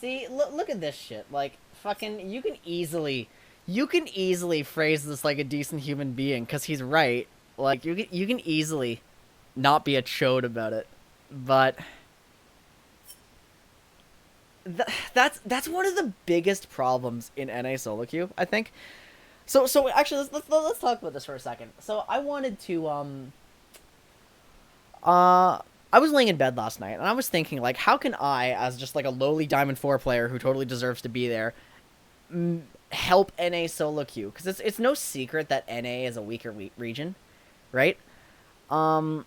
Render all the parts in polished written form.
See, look at this shit. Like, fucking, you can easily phrase this like a decent human being, because he's right. Like, you can easily not be a chode about it. But that's one of the biggest problems in NA solo queue, I think. So actually, let's talk about this for a second. So I wanted to uh I was laying in bed last night and I was thinking, like, how can I, as just like a lowly Diamond 4 player who totally deserves to be there, help NA solo queue? Because it's no secret that NA is a weaker region, right? Um,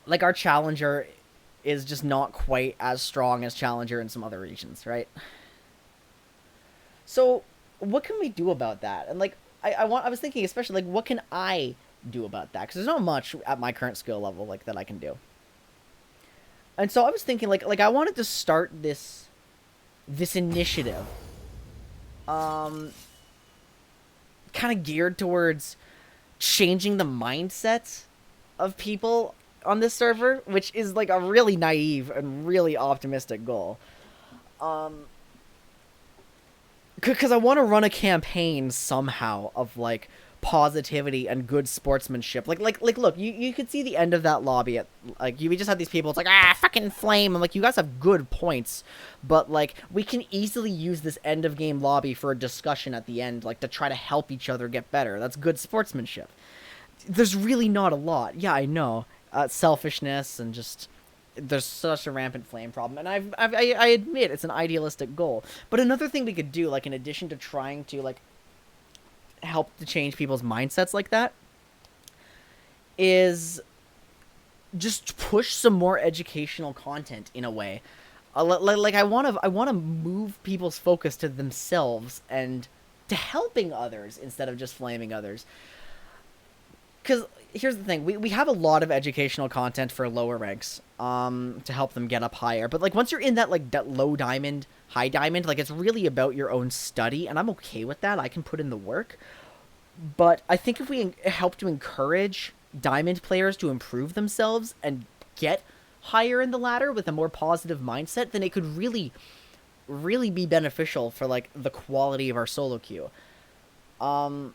like, our challenger is just not quite as strong as challenger in some other regions, right? So what can we do about that? And like, I was thinking, especially, like, what can I do about that? Because there's not much at my current skill level like that I can do. And so I was thinking, like I wanted to start this initiative, um, kind of geared towards changing the mindset of people on this server, which is like a really naive and really optimistic goal. Um, because I want to run a campaign somehow of like positivity and good sportsmanship. Like, look, you could see the end of that lobby at, like, we just had these people. It's like, fucking flame. I'm like, you guys have good points, but like, we can easily use this end of game lobby for a discussion at the end, like, to try to help each other get better. That's good sportsmanship. There's really not a lot. Yeah, I know. Selfishness and just, there's such a rampant flame problem, and I admit it's an idealistic goal. But another thing we could do, like, in addition to trying to like help to change people's mindsets like that, is just push some more educational content in a way. Like, I want to move people's focus to themselves and to helping others instead of just flaming others. Because here's the thing, we have a lot of educational content for lower ranks, to help them get up higher, but like, once you're in that, like, that low diamond, high diamond, like, it's really about your own study, and I'm okay with that. I can put in the work. But I think if we help to encourage diamond players to improve themselves and get higher in the ladder with a more positive mindset, then it could really be beneficial for like the quality of our solo queue. um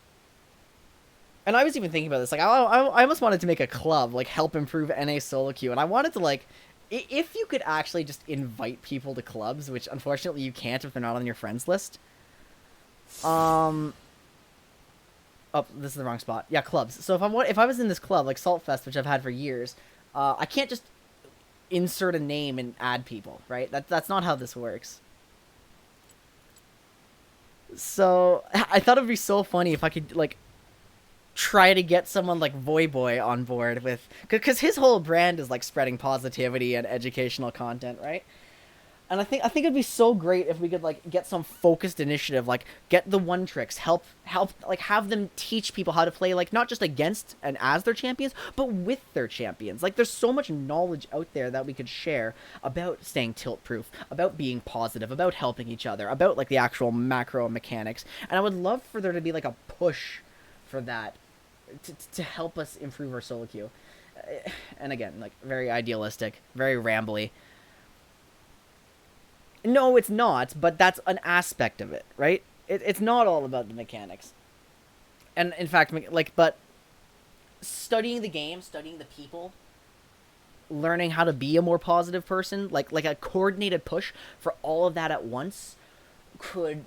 and I was even thinking about this. Like, I almost wanted to make a club, like, help improve NA solo queue, and I wanted to, like, if you could actually just invite people to clubs, which unfortunately you can't if they're not on your friends list. Um, oh, this is the wrong spot. Yeah, clubs. So if I was in this club like Saltfest, which I've had for years, I can't just insert a name and add people, right? That's not how this works. So I thought it'd be so funny if I could, like, try to get someone like Voyboy on board with, because his whole brand is like spreading positivity and educational content, right? And I think it'd be so great if we could, like, get some focused initiative, like get the one tricks, help like have them teach people how to play, like, not just against and as their champions, but with their champions. Like, there's so much knowledge out there that we could share about staying tilt proof, about being positive, about helping each other, about like the actual macro mechanics. And I would love for there to be like a push for that, to help us improve our solo queue. And again, like, very idealistic, very rambly. No, it's not, but that's an aspect of it, right? It's not all about the mechanics. And in fact, like, but studying the game, studying the people, learning how to be a more positive person, like a coordinated push for all of that at once, could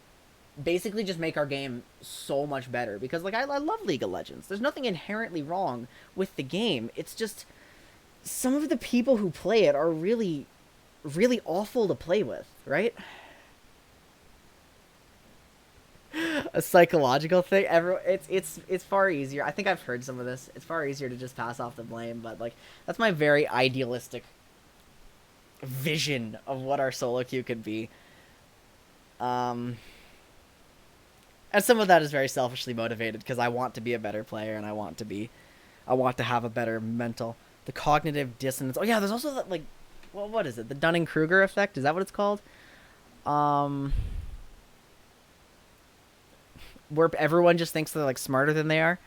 basically just make our game so much better. Because, like, I love League of Legends. There's nothing inherently wrong with the game. It's just some of the people who play it are really awful to play with, right? A psychological thing. It's far easier. I think I've heard some of this. It's far easier to just pass off the blame, but like, that's my very idealistic vision of what our solo queue could be. Um, and some of that is very selfishly motivated because I want to be a better player and I want to have a better mental, the cognitive dissonance. Oh yeah, there's also that, like, well, what is it? The Dunning-Kruger effect? Is that what it's called? Um, where everyone just thinks they're like smarter than they are.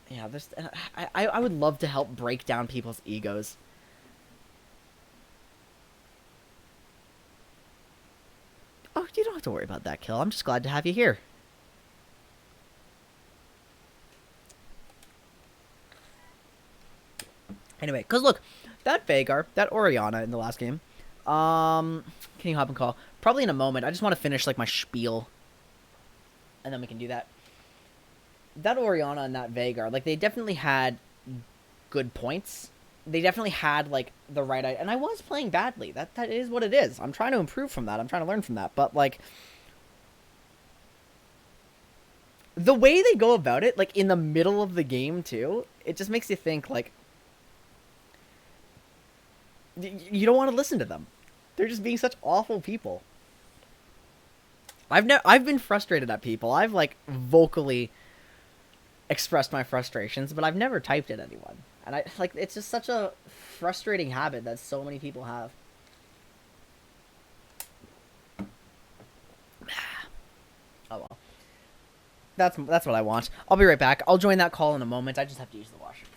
Yeah, there's. I would love to help break down people's egos. have to worry about that kill. I'm just glad to have you here. Anyway, because look, that Vhagar, that Orianna in the last game, can you hop and call? Probably in a moment. I just want to finish, like, my spiel. And then we can do that. That Orianna and that Vhagar, like, they definitely had good points. They definitely had, like, the right... And I was playing badly. That is what it is. I'm trying to improve from that. I'm trying to learn from that. But, like... the way they go about it, like, in the middle of the game, too, it just makes you think, like... you don't want to listen to them. They're just being such awful people. I've been frustrated at people. I've, like, vocally expressed my frustrations, but I've never typed at anyone. And I, like, it's just such a frustrating habit that so many people have. Oh well. That's what I want. I'll be right back. I'll join that call in a moment. I just have to use the washroom.